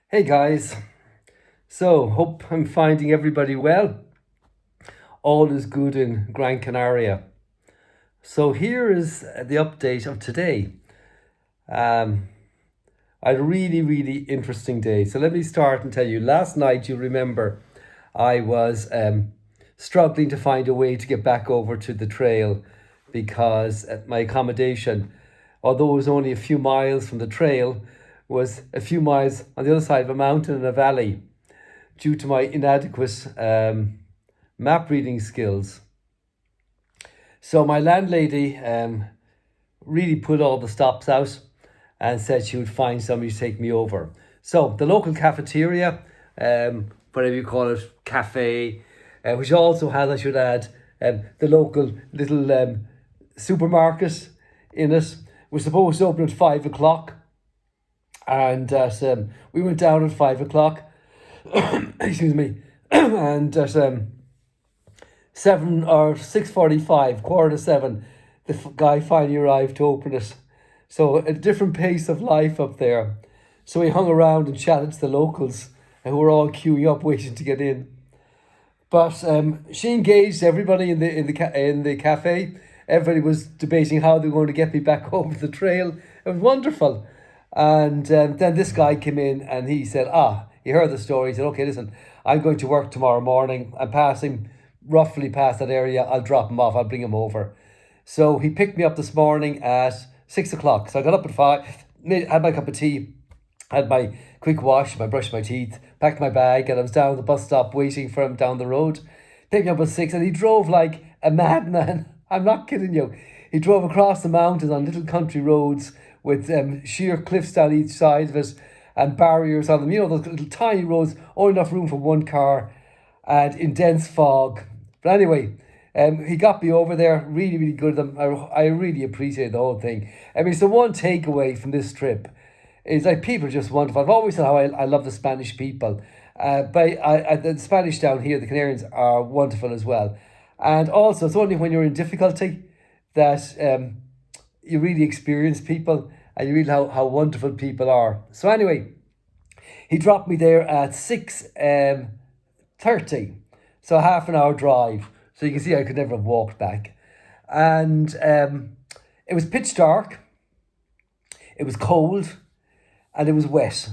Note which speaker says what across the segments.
Speaker 1: Hey guys, so hope I'm finding everybody well. All is good in Gran Canaria. So here is the update of today. Um, I had a really interesting day. So let me start and tell you. Last night, you remember, I was struggling to find a way to get back over to the trail because at my accommodation, although it was only a few miles from the trail, was a few miles on the other side of a mountain and a valley due to my inadequate map reading skills. So my landlady really put all the stops out and said she would find somebody to take me over. So the local cafeteria, whatever you call it, cafe, which also has, I should add, the local little supermarket in it, was supposed to open at 5 o'clock. And we went down at 5 o'clock. Excuse me. And at 7 or 6:45, quarter to 7, the guy finally arrived to open it. So a different pace of life up there. So we hung around and chatted to the locals who were all queuing up, waiting to get in. But she engaged everybody in the cafe. Everybody was debating how they were going to get me back over the trail. It was wonderful. And then this guy came in and he said, he heard the story. He said, okay, listen, I'm going to work tomorrow morning. I'm passing roughly past that area. I'll drop him off. I'll bring him over. So he picked me up this morning at 6 o'clock. So I got up at 5, had my cup of tea, had my quick wash, my brush my teeth, packed my bag, and I was down at the bus stop waiting for him down the road. Picked me up at 6, and he drove like a madman. I'm not kidding you. He drove across the mountains on little country roads with sheer cliffs down each side of it and barriers on them. You know, those little tiny roads, only enough room for one car, and in dense fog. But anyway, he got me over there. Really good of them. I really appreciate the whole thing. I mean, it's the one takeaway from this trip. It's like people are just wonderful. I've always said how I love the Spanish people. But the Spanish down here, the Canarians, are wonderful as well. And also, it's only when you're in difficulty that you really experience people and you realize how wonderful people are. So anyway, he dropped me there at 6:30. So half an hour drive. So you can see I could never have walked back. And it was pitch dark. It was cold. And it was wet.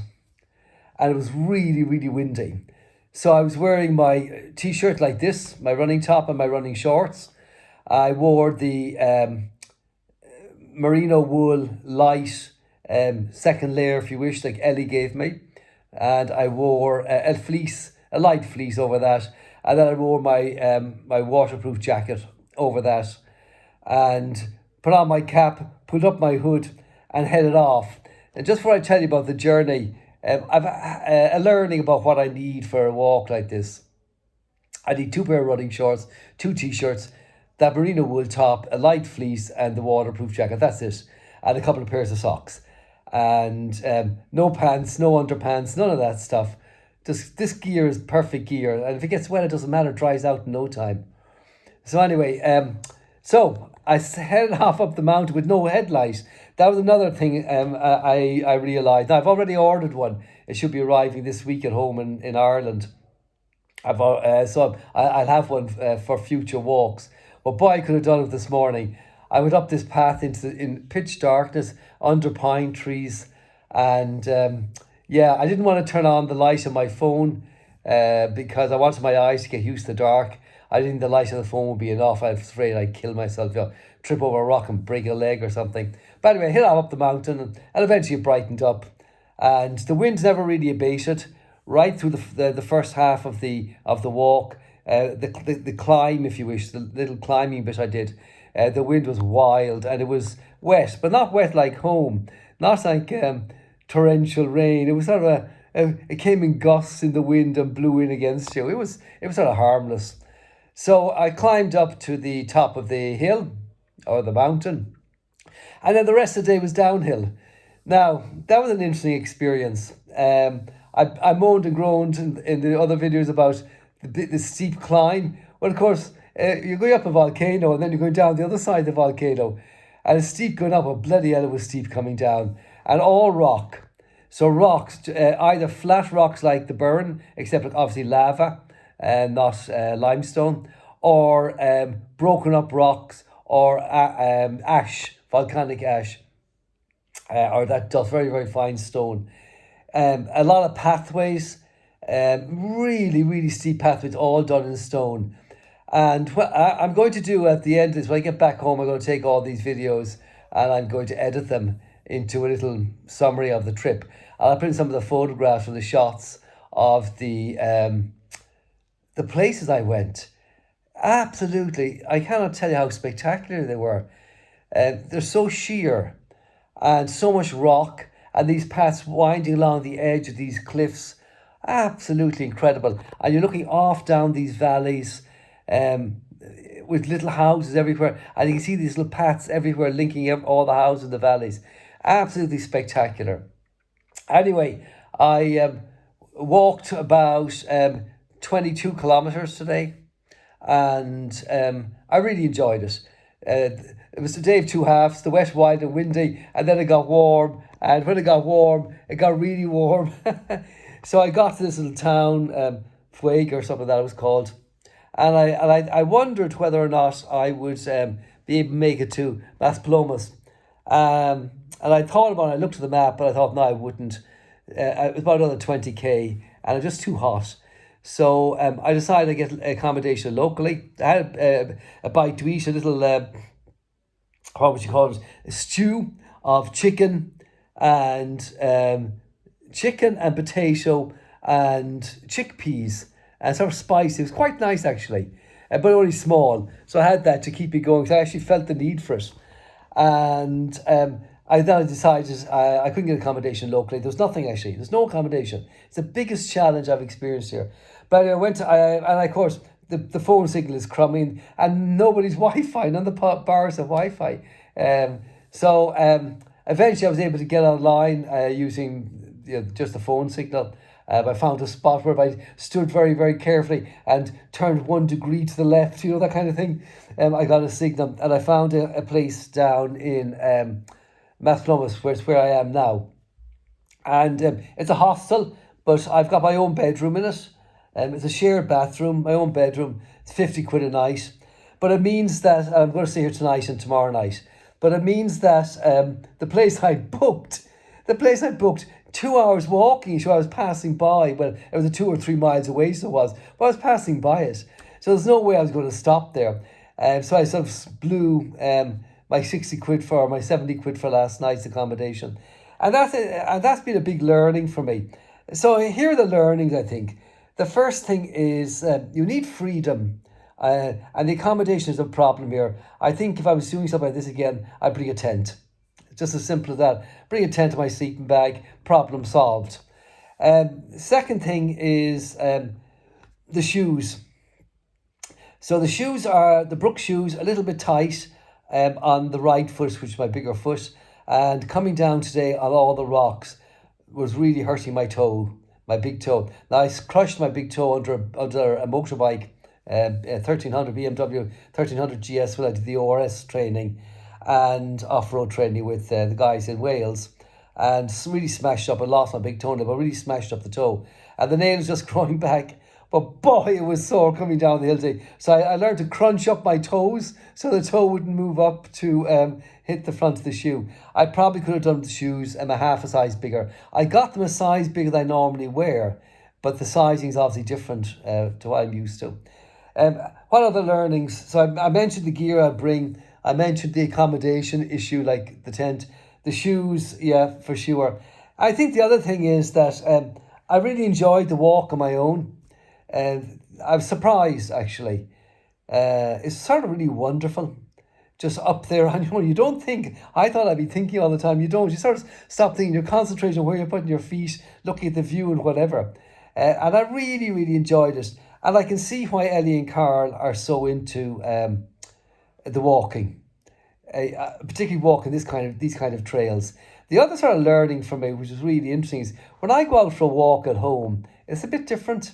Speaker 1: And it was really windy. So I was wearing my t-shirt like this, my running top and my running shorts. I wore the merino wool light second layer, if you wish, like Ellie gave me. And I wore a light fleece over that. And then I wore my waterproof jacket over that. And put on my cap, put up my hood and headed off. And just before I tell you about the journey, I've a learning about what I need for a walk like this. I need 2 pair of running shorts, 2 t-shirts, that merino wool top, a light fleece and the waterproof jacket. That's it. And a couple of pairs of socks. And no pants, no underpants, none of that stuff. This gear is perfect gear. And if it gets wet, it doesn't matter. It dries out in no time. So anyway, so I headed off up the mountain with no headlight. That was another thing I realised. Now, I've already ordered one. It should be arriving this week at home in Ireland. So I'll have one for future walks. But boy, I could have done it this morning. I went up this path in pitch darkness under pine trees. And I didn't want to turn on the light on my phone because I wanted my eyes to get used to the dark. I didn't think the light on the phone would be enough. I was afraid I'd kill myself, trip over a rock and break a leg or something. But anyway, I hit up the mountain and eventually it brightened up. And the wind never really abated right through the first half of the walk. The climb, if you wish, the little climbing bit I did. The wind was wild and it was wet, but not wet like home. Not like torrential rain. It was sort of it came in gusts in the wind and blew in against you. It was sort of harmless. So I climbed up to the top of the hill or the mountain, and then the rest of the day was downhill. Now, that was an interesting experience. I moaned and groaned in the other videos about the steep climb. Well, of course, you're going up a volcano and then you're going down the other side of the volcano. And it's steep going up, but bloody hell, it was steep coming down. And all rock. So rocks, either flat rocks like the Burren, except obviously lava, not limestone, or broken up rocks, or ash, volcanic ash, or that does very, very fine stone. A lot of pathways, really, really steep pathways, all done in stone. And what I'm going to do at the end of this, when I get back home, I'm going to take all these videos and I'm going to edit them into a little summary of the trip. I'll put in some of the photographs from the shots of the places I went. Absolutely, I cannot tell you how spectacular they were. They're so sheer and so much rock, and these paths winding along the edge of these cliffs. Absolutely incredible. And you're looking off down these valleys with little houses everywhere, and you can see these little paths everywhere linking all the houses in the valleys. Absolutely spectacular. Anyway, I walked about 22 kilometers today, and I really enjoyed it. It was a day of two halves, the wet, wild and windy, and then it got warm, and when it got warm, it got really warm. So I got to this little town, Fueg or something that it was called, and I wondered whether or not I would be able to make it to Las Palomas. And I thought about it, I looked at the map, but I thought, no, I wouldn't. It was about another 20k, and it was just too hot. So I decided to get accommodation locally. I had a bite to eat, a little, what would you call it, a stew of chicken and potato and chickpeas and sort of spicy. It was quite nice actually, but only small. So I had that to keep me going, because I actually felt the need for it. And I then decided I couldn't get accommodation locally. There's nothing actually. There's no accommodation. It's the biggest challenge I've experienced here. But I went to, and of course, the phone signal is crumbling and nobody's Wi-Fi. None of the bars have Wi-Fi. So eventually I was able to get online using just the phone signal. I found a spot where I stood very, very carefully and turned 1 degree to the left, that kind of thing. I got a signal, and I found a place down in Maspalomas, where I am now. And it's a hostel, but I've got my own bedroom in it. It's a shared bathroom, my own bedroom. It's 50 quid a night. But it means that I'm going to stay here tonight and tomorrow night. But it means that the place I booked, 2 hours walking, so I was passing by. Well, it was a 2 or 3 miles away, so it was. But I was passing by it. So there's no way I was going to stop there. So I sort of blew my 60 quid for, my 70 quid for last night's accommodation. And that's been a big learning for me. So here are the learnings, I think. The first thing is you need freedom. And the accommodation is a problem here. I think if I was doing something like this again, I'd bring a tent. Just as simple as that. Bring a tent to my sleeping bag, problem solved. Second thing is the shoes. So the shoes are the Brooks shoes, a little bit tight on the right foot, which is my bigger foot. And coming down today on all the rocks was really hurting my toe, my big toe. Now I crushed my big toe under a motorbike, a 1300 BMW 1300 GS when I did the ORS training and off-road training with the guys in Wales, and really smashed up. I lost my big toe, but really smashed up the toe, and the nail is just growing back. But boy, it was sore coming down the hill today. So I learned to crunch up my toes so the toe wouldn't move up to hit the front of the shoe. I probably could have done the shoes a half a size bigger. I got them a size bigger than I normally wear, but the sizing is obviously different to what I'm used to. What other learnings? So I mentioned the gear I bring. I mentioned the accommodation issue, like the tent. The shoes, yeah, for sure. I think the other thing is that I really enjoyed the walk on my own. I was surprised, actually. It's sort of really wonderful. Just up there, and you don't think. I thought I'd be thinking all the time. You don't. You sort of stop thinking. You're concentrating on where you're putting your feet, looking at the view and whatever. And I really, really enjoyed it. And I can see why Ellie and Carl are so into the walking, particularly walking these kind of trails. The other sort of learning for me, which is really interesting, is when I go out for a walk at home, it's a bit different.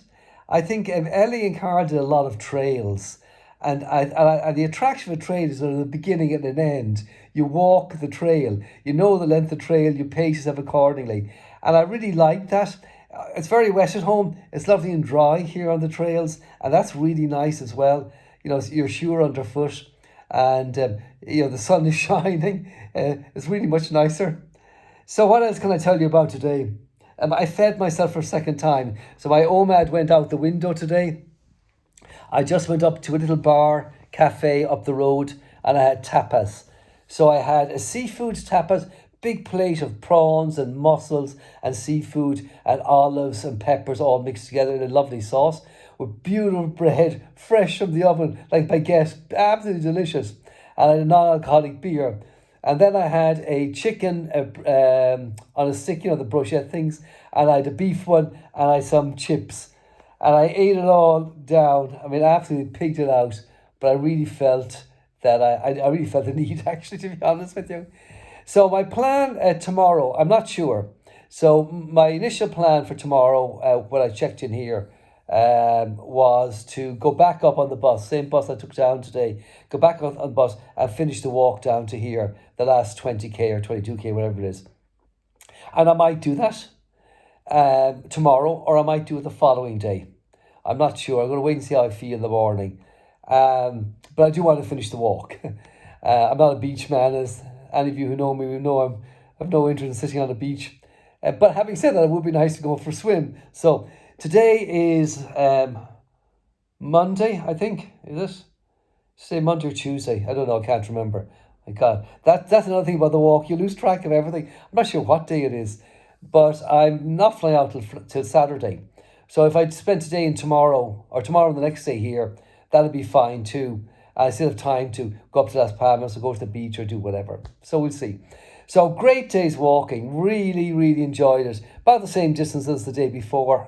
Speaker 1: I think Ellie and Carl did a lot of trails, and the attraction of a trail is at the beginning and an end. You walk the trail, you know the length of the trail, you pace yourself accordingly. And I really like that. It's very wet at home. It's lovely and dry here on the trails, and that's really nice as well. You're sure underfoot, and the sun is shining. It's really much nicer. So what else can I tell you about today? I fed myself for a second time. So my OMAD went out the window today. I just went up to a little bar, cafe up the road, and I had tapas. So I had a seafood tapas, big plate of prawns and mussels and seafood and olives and peppers all mixed together in a lovely sauce with beautiful bread, fresh from the oven, like baguette, absolutely delicious. And I had a non-alcoholic beer. And then I had a chicken on a stick, the brochette things, and I had a beef one, and I had some chips. And I ate it all down. I mean, I absolutely pigged it out, but I really felt that I really felt the need, actually, to be honest with you. So my plan tomorrow, I'm not sure. So my initial plan for tomorrow, when I checked in here, was to go back up on the bus, same bus I took down today, go back on the bus and finish the walk down to here, the last 20k or 22k, whatever it is. And I might do that tomorrow, or I might do it the following day. I'm not sure. I'm going to wait and see how I feel in the morning. But I do want to finish the walk. I'm not a beach man, as any of you who know me will know. I have no interest in sitting on a beach. But having said that, it would be nice to go for a swim. So today is Monday, I think. Is it? Say Monday or Tuesday. I don't know. I can't remember. My God, that's another thing about the walk. You lose track of everything. I'm not sure what day it is, but I'm not flying out till Saturday. So if I spend today and tomorrow, or tomorrow and the next day here, that'll be fine too. I still have time to go up to Las Palmas or go to the beach or do whatever. So we'll see. So great day's walking. Really, really enjoyed it. About the same distance as the day before.